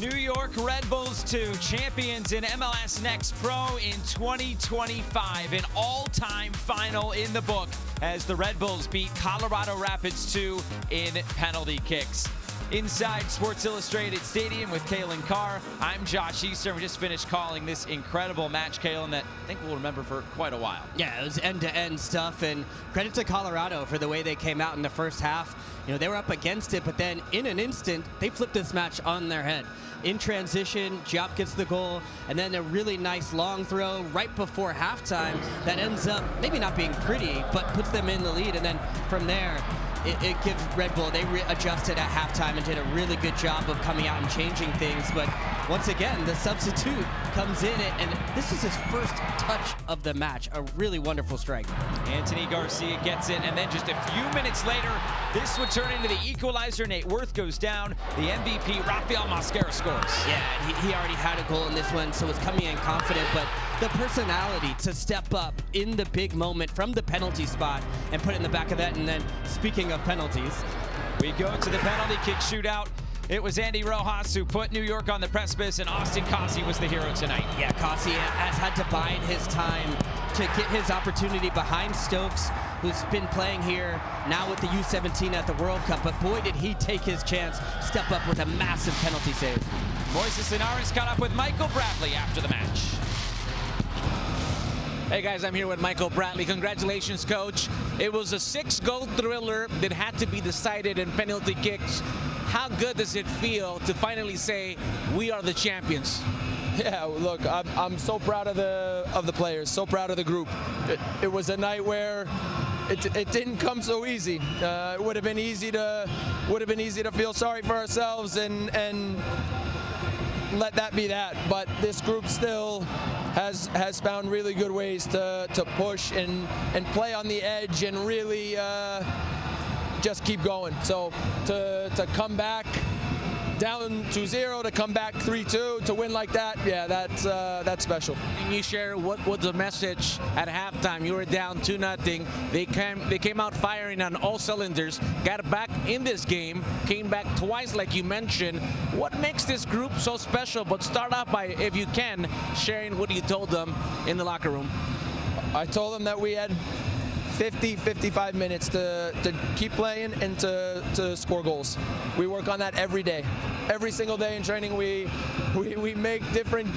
New York Red Bulls 2, champions in MLS NEXT Pro in 2025. An all-time final in the book as the Red Bulls beat Colorado Rapids 2 in penalty kicks. Inside Sports Illustrated Stadium with Kalen Carr, I'm Josh Easter. We just finished calling this incredible match, Kalen, that I think we'll remember for quite a while. Yeah, it was end-to-end stuff, and credit to Colorado for the way they came out in the first half. You know, they were up against it, but then in an instant, they flipped this match on their head. In transition, Diop gets the goal, and then a really nice long throw right before halftime that ends up maybe not being pretty, but puts them in the lead, and then from there, it gives Red Bull, they adjusted at halftime and did a really good job of coming out and changing things. But once again, the substitute comes in, and this is his first touch of the match. A really wonderful strike. Anthony Garcia gets it, and then just a few minutes later, this would turn into the equalizer. Nate Worth goes down. The MVP, Rafael Mosquera, scores. Yeah, and he already had a goal in this one, so was coming in confident, but the personality to step up in the big moment from the penalty spot and put it in the back of that. And then speaking of penalties, we go to the penalty kick shootout. It was Andy Rojas who put New York on the precipice, and Austin Cossey was the hero tonight. Yeah, Cossey has had to bide his time to get his opportunity behind Stokes, who's been playing here now with the U17 at the World Cup. But boy, did he take his chance, step up with a massive penalty save. Moises Linares caught up with Michael Bradley after the match. Hey guys, I'm here with Michael Bradley. Congratulations, coach. It was a 6-goal thriller that had to be decided in penalty kicks. How good does it feel to finally say we are the champions? Yeah, look, I'm so proud of the players, so proud of the group. It was a night where it didn't come so easy. It would have been easy to feel sorry for ourselves and let that be that. But this group still has found really good ways to push and play on the edge and really just keep going. So to come back down 2-0, to come back 3-2, to win like that, yeah, that's special. Can you share what was the message at halftime? You were down 2-0. They came out firing on all cylinders, got back in this game, came back twice like you mentioned. What makes this group so special? But start off by, if you can, sharing what you told them in the locker room. I told them that we had 55 minutes to keep playing and to score goals. We work on that every day. Every single day in training, we make different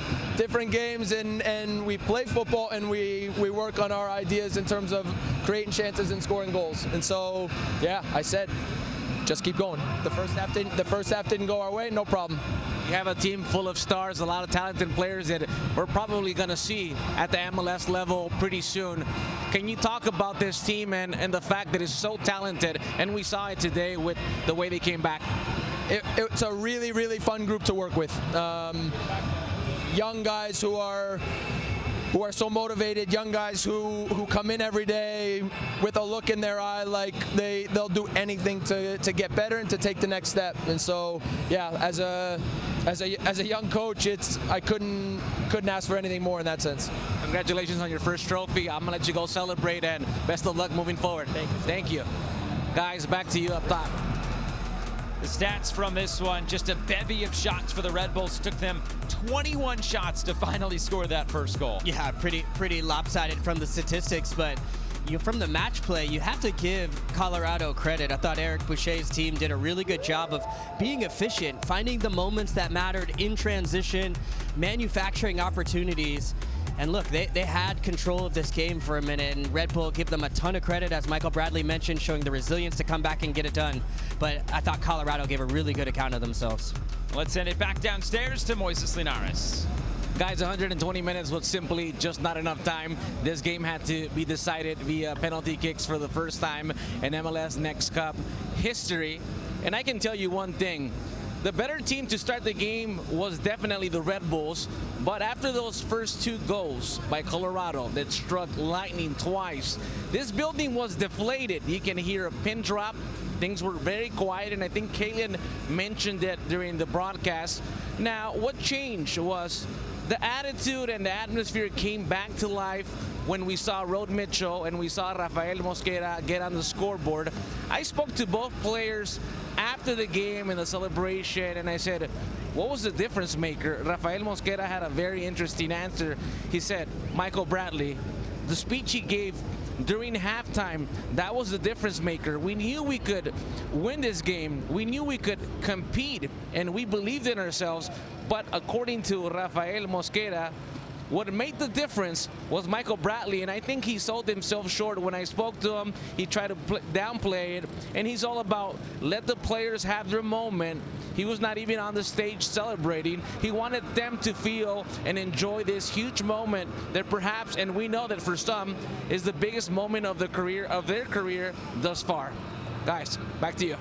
games and we play football, and we work on our ideas in terms of creating chances and scoring goals. And so, yeah, I said, just keep going. The first half didn't go our way, no problem. You have a team full of stars, a lot of talented players that we're probably going to see at the MLS level pretty soon. Can you talk about this team and the fact that it's so talented, and we saw it today with the way they came back? It's a really, really fun group to work with. Young guys who are so motivated, young guys who come in every day with a look in their eye like they'll do anything to get better and to take the next step. And so, yeah, as a young coach, I couldn't ask for anything more in that sense. Congratulations on your first trophy. I'm gonna let you go celebrate, and best of luck moving forward. Thank you. Guys, back to you up top. The stats from this one, just a bevy of shots for the Red Bulls. Took them 21 shots to finally score that first goal. Yeah, pretty lopsided from the statistics, but from the match play, you have to give Colorado credit. I thought Eric Boucher's team did a really good job of being efficient, finding the moments that mattered in transition, manufacturing opportunities. And look, they had control of this game for a minute, and Red Bull give them a ton of credit, as Michael Bradley mentioned, showing the resilience to come back and get it done. But I thought Colorado gave a really good account of themselves. Let's send it back downstairs to Moises Linares. Guys, 120 minutes was simply just not enough time. This game had to be decided via penalty kicks for the first time in MLS NEXT Cup history. And I can tell you one thing. The better team to start the game was definitely the Red Bulls, but after those first 2 goals by Colorado that struck lightning twice, this building was deflated. You can hear a pin drop. Things were very quiet, and I think Kalen mentioned it during the broadcast. Now, what changed was the attitude and the atmosphere came back to life when we saw Rod Mitchell and we saw Rafael Mosquera get on the scoreboard. I spoke to both players after the game and the celebration, and I said, what was the difference maker? Rafael Mosquera had a very interesting answer. He said, Michael Bradley, the speech he gave during halftime, that was the difference maker. We knew we could win this game. We knew we could compete, and we believed in ourselves. But according to Rafael Mosquera, what made the difference was Michael Bradley, and I think he sold himself short. When I spoke to him, he tried to downplay it, and he's all about let the players have their moment. He was not even on the stage celebrating. He wanted them to feel and enjoy this huge moment that perhaps, and we know that for some, is the biggest moment of their career thus far. Guys, back to you.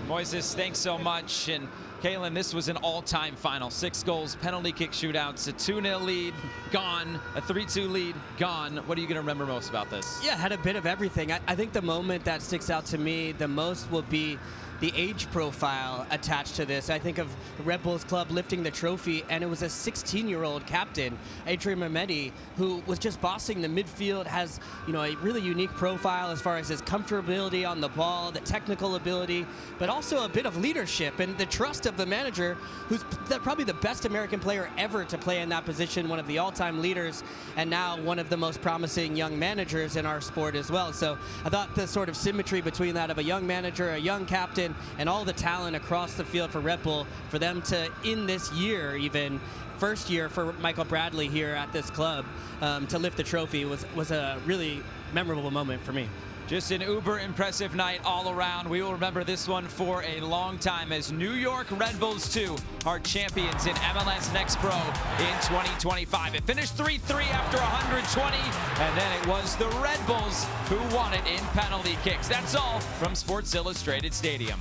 Moises, thanks so much. And Kalen, this was an all-time final. 6 goals, penalty kick shootouts, a 2-0 lead, gone. A 3-2 lead, gone. What are you going to remember most about this? Yeah, had a bit of everything. I think the moment that sticks out to me the most will be the age profile attached to this. I think of Red Bulls Club lifting the trophy, and it was a 16-year-old captain, Adrian Mehmedi, who was just bossing the midfield, has, you know, a really unique profile as far as his comfortability on the ball, the technical ability, but also a bit of leadership and the trust of the manager, who's probably the best American player ever to play in that position, one of the all-time leaders, and now one of the most promising young managers in our sport as well. So I thought the sort of symmetry between that of a young manager, a young captain, and all the talent across the field for Red Bull, for them to, in this year, even first year for Michael Bradley here at this club, to lift the trophy was a really memorable moment for me. Just an uber impressive night all around. We will remember this one for a long time as New York Red Bulls 2 are champions in MLS Next Pro in 2025. It finished 3-3 after 120, and then it was the Red Bulls who won it in penalty kicks. That's all from Sports Illustrated Stadium.